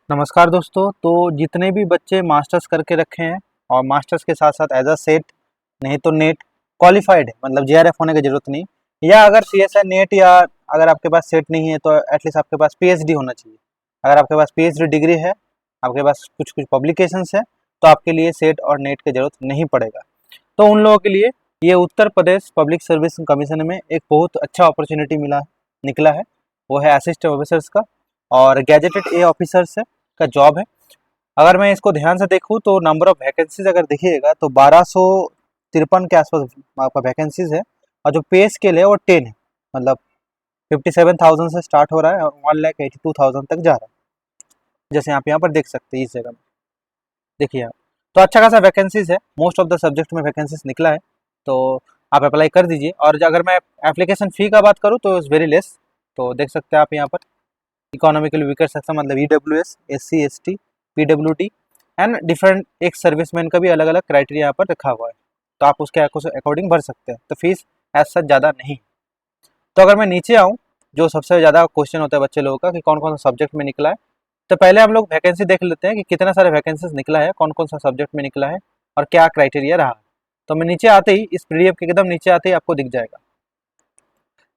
नमस्कार दोस्तों। तो जितने भी बच्चे मास्टर्स करके रखे हैं और मास्टर्स के साथ साथ एज अ सेट नहीं तो नेट क्वालिफाइड है, मतलब जेआरएफ होने की जरूरत नहीं, या अगर सीएसए नेट या अगर आपके पास सेट नहीं है तो एटलीस्ट आपके पास पीएचडी होना चाहिए। अगर आपके पास पीएचडी डिग्री है, आपके पास कुछ कुछ पब्लिकेशंस है, तो आपके लिए सेट और नेट की जरूरत नहीं पड़ेगा। तो उन लोगों के लिए ये Uttar Pradesh public service commission में एक बहुत अच्छा अपॉर्चुनिटी निकला है। वो है असिस्टेंट ऑफिसर्स का और गैजेटेड ए ऑफिसर्स है का जॉब है। अगर मैं इसको ध्यान से देखूँ तो नंबर ऑफ वैकेंसीज अगर देखिएगा तो 1253 के आसपास आपका वैकेंसीज है, और जो पे स्केल है वो 10 है, मतलब 57,000 से स्टार्ट हो रहा है और 1,82,000 तक जा रहा है, जैसे आप यहाँ पर देख सकते हैं। इस जगह में देखिए आप, तो अच्छा खासा वैकेंसीज है, मोस्ट ऑफ द सब्जेक्ट में वैकेंसीज निकला है, तो आप अप्लाई कर दीजिए। और अगर मैं एप्लीकेशन फ़ी का बात करूँ तो इज़ वेरी लेस। तो देख सकते हैं आप यहाँ पर इकोनॉमिकली वीकर सेक्शन मतलब EWS, SC, ST, PWD and different एक सर्विसमैन का भी अलग अलग क्राइटेरिया यहाँ पर रखा हुआ है, तो आप उसके अकॉर्डिंग भर सकते हैं। तो फीस एज सच ज़्यादा नहीं। तो अगर मैं नीचे आऊँ, जो सबसे ज़्यादा क्वेश्चन होता है बच्चे लोगों का कि कौन कौन सा सब्जेक्ट में निकला है, तो पहले हम लोग वैकेंसी देख लेते हैं कि कितना सारे वैकेंसीज निकला है, कौन कौन सा सब्जेक्ट में निकला है और क्या क्राइटेरिया रहा। तो मैं नीचे आते ही, इस पीडीएफ के एकदम नीचे आते ही आपको दिख जाएगा।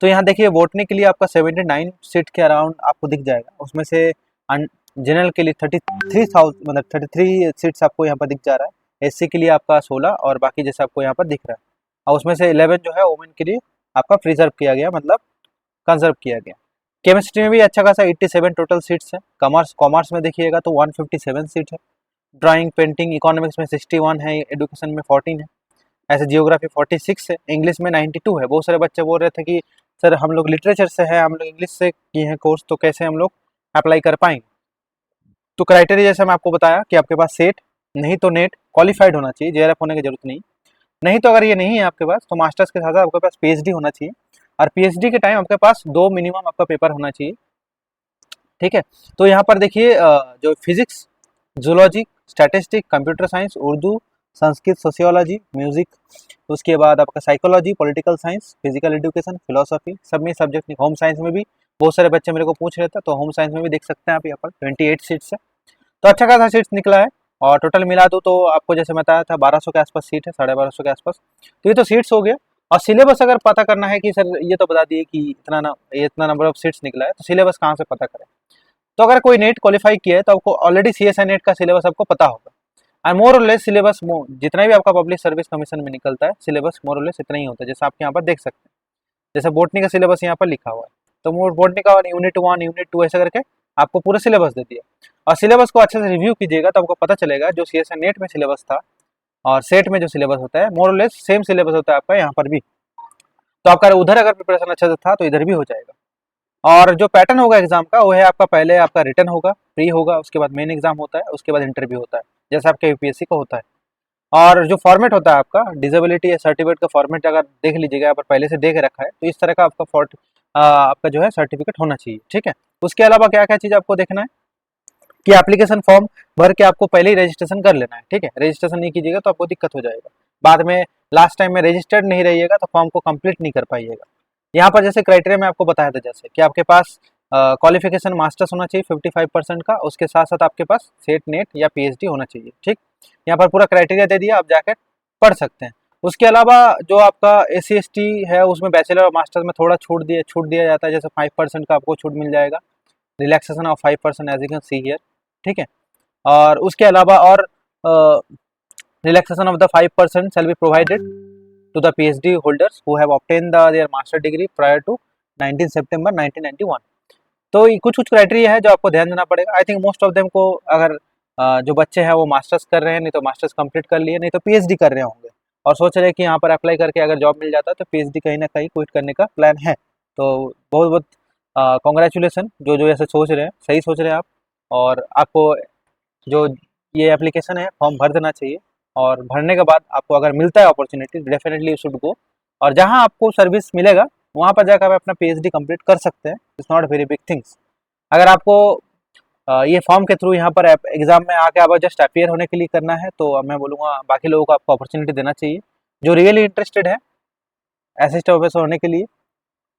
तो यहाँ देखिए बोटनी के लिए आपका 79 सीट के अराउंड आपको दिख जाएगा, उसमें से जनरल के लिए 33,000 मतलब 33 सीट्स आपको यहाँ पर दिख जा रहा है, एससी के लिए आपका 16 और बाकी जैसे आपको यहाँ पर दिख रहा है, और उसमें से 11 जो है वुमेन के लिए आपका प्रिजर्व किया गया, मतलब कंजर्व किया गया। केमिस्ट्री में भी अच्छा खासा 87 टोटल सीट्स है। कॉमर्स कॉमर्स में देखिएगा तो 157 सीट है। ड्राइंग, पेंटिंग, इकोनॉमिक्स में 61 है, एडुकेशन में 14 है, ऐसे जियोग्राफी 46 है, इंग्लिश में 92 है। बहुत सारे बच्चे बोल रहे थे कि सर हम लोग लिटरेचर से हैं, हम लोग इंग्लिश से किए हैं कोर्स, तो कैसे हम लोग अप्लाई कर पाएंगे। तो क्राइटेरिया जैसे मैं आपको बताया कि आपके पास सेट नहीं तो नेट क्वालिफाइड होना चाहिए, जेआरएफ होने की जरूरत नहीं। नहीं तो अगर ये नहीं है आपके पास तो मास्टर्स के साथ साथ आपके पास पीएचडी होना चाहिए, और पीएचडी के टाइम आपके पास 2 मिनिमम आपका पेपर होना चाहिए। ठीक है। तो यहाँ पर देखिए जो physics, zoology, statistic, computer science, Urdu, Sanskrit, sociology, music, उसके बाद आपका psychology, political science, physical education, philosophy, सब में सब्जेक्ट। होम साइंस में भी बहुत सारे बच्चे मेरे को पूछ रहे थे, तो होम साइंस में भी देख सकते हैं आप यहाँ पर 28 सीट्स है। तो अच्छा खासा सीट्स निकला है, और टोटल मिला दूँ तो आपको जैसे बताया था 1200 के आसपास सीट है, 1250 के आसपास। तो ये तो सीट्स हो गया। और सिलेबस अगर पता करना है कि सर ये तो बता दिए कि इतना नंबर ऑफ सीट्स निकला है, तो सिलेबस कहाँ से पता करें। तो अगर कोई नेट क्वालिफाई किया है तो आपको ऑलरेडी सीएसआई नेट का सिलेबस आपको पता होगा। एंड मोर और लेस सिलेबस जितना भी आपका पब्लिक सर्विस कमीशन में निकलता है, सिलेबस मोर और लेस इतना ही होता है, जैसे आप यहाँ पर देख सकते हैं। जैसे बोटनी का सिलेबस यहाँ पर लिखा हुआ है, तो मोर बोटनी का यूनिट 1, यूनिट 2 ऐसे करके आपको पूरा सिलेबस दे दिया। और सिलेबस को अच्छे से रिव्यू कीजिएगा तो आपको पता चलेगा जो सीएसआई नेट में सिलेबस था और सेट में जो सिलेबस होता है, मोर और लेस सेम सिलेबस होता है आपका यहाँ पर भी। तो आपका उधर अगर प्रिपरेशन अच्छा से था तो इधर भी हो जाएगा। और जो पैटर्न होगा एग्जाम का वो है आपका, पहले आपका रिटर्न होगा, प्री होगा, उसके बाद मेन एग्जाम होता है, उसके बाद इंटरव्यू होता है, जैसे आपके यूपीएससी का होता है। और जो फॉर्मेट होता है आपका डिसेबिलिटी या सर्टिफिकेट का फॉर्मेट अगर देख लीजिएगा, यहाँ पर पहले से देख रखा है, तो इस तरह का आपका जो है सर्टिफिकेट होना चाहिए। ठीक है। उसके अलावा क्या क्या चीज़ आपको देखना है कि एप्लीकेशन फॉर्म भर के आपको पहले ही रजिस्ट्रेशन कर लेना है। ठीक है। रजिस्ट्रेशन नहीं कीजिएगा तो आपको दिक्कत हो जाएगा, बाद में लास्ट टाइम में रजिस्टर्ड नहीं रहिएगा तो फॉर्म को कंप्लीट नहीं कर पाइएगा। यहाँ पर जैसे क्राइटेरिया मैं आपको बताया था, जैसे कि आपके पास क्वालिफिकेशन मास्टर्स होना चाहिए 55% का, उसके साथ साथ आपके पास सेट नेट या पीएचडी होना चाहिए। ठीक। यहाँ पर पूरा क्राइटेरिया दे दिया, आप जाकर पढ़ सकते हैं। उसके अलावा जो आपका एस सी एस टी है उसमें बैचलर और मास्टर्स में थोड़ा छूट दिया जाता है, जैसे 5% का आपको छूट मिल जाएगा, relaxation of 5% as you can see here. ठीक है। और उसके अलावा और relaxation of the 5% shall be provided to the PhD holders who have obtained their master degree prior to 19 September 1991। तो ये कुछ कुछ क्राइटेरिया है जो आपको ध्यान देना पड़ेगा। I think most of them को अगर जो बच्चे हैं वो मास्टर्स कर रहे हैं, नहीं तो मास्टर्स कंप्लीट कर लिए, नहीं तो पीएचडी कर रहे होंगे और सोच रहे हैं कि यहाँ पर अप्लाई करके अगर जॉब मिल जाता है तो पीएचडी कहीं ना कहीं क्विट करने का प्लान है। तो बहुत बहुत कॉन्ग्रेचुलेसन जो जो ऐसे सोच रहे हैं, सही सोच रहे हैं आप। और आपको जो ये एप्लीकेशन है फॉर्म भर देना चाहिए, और भरने के बाद आपको अगर मिलता है opportunity definitely you should go. और जहाँ आपको सर्विस मिलेगा वहाँ पर जाकर आप अपना पीएचडी कंप्लीट कर सकते हैं। It's not very big things. अगर आपको ये फॉर्म के थ्रू यहाँ पर एग्जाम में आके आप जस्ट अपियर होने के लिए करना है, तो मैं बोलूँगा बाकी लोगों को आपको अपॉर्चुनिटी देना चाहिए। जो रियली इंटरेस्टेड है असिस्टेंट प्रोफेसर होने के लिए,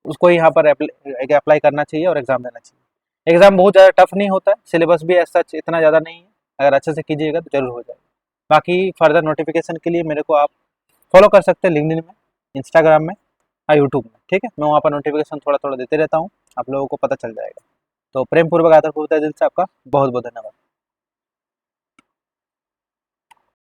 उसको यहाँ पर अप्लाई करना चाहिए और एग्जाम देना चाहिए। एग्ज़ाम बहुत ज़्यादा टफ नहीं होता है, सिलेबस भी ऐसा इतना ज़्यादा नहीं है, अगर अच्छे से कीजिएगा तो ज़रूर हो जाएगा। बाकी फर्दर नोटिफिकेशन के लिए मेरे को आप फॉलो कर सकते हैं लिंक्डइन में, इंस्टाग्राम में और यूट्यूब में, ठीक है। मैं वहाँ पर नोटिफिकेशन थोड़ा थोड़ा देते रहता हूँ, आप लोगों को पता चल जाएगा। तो प्रेम पूर्वक आदरपूर्वक दिल से आपका बहुत बहुत धन्यवाद।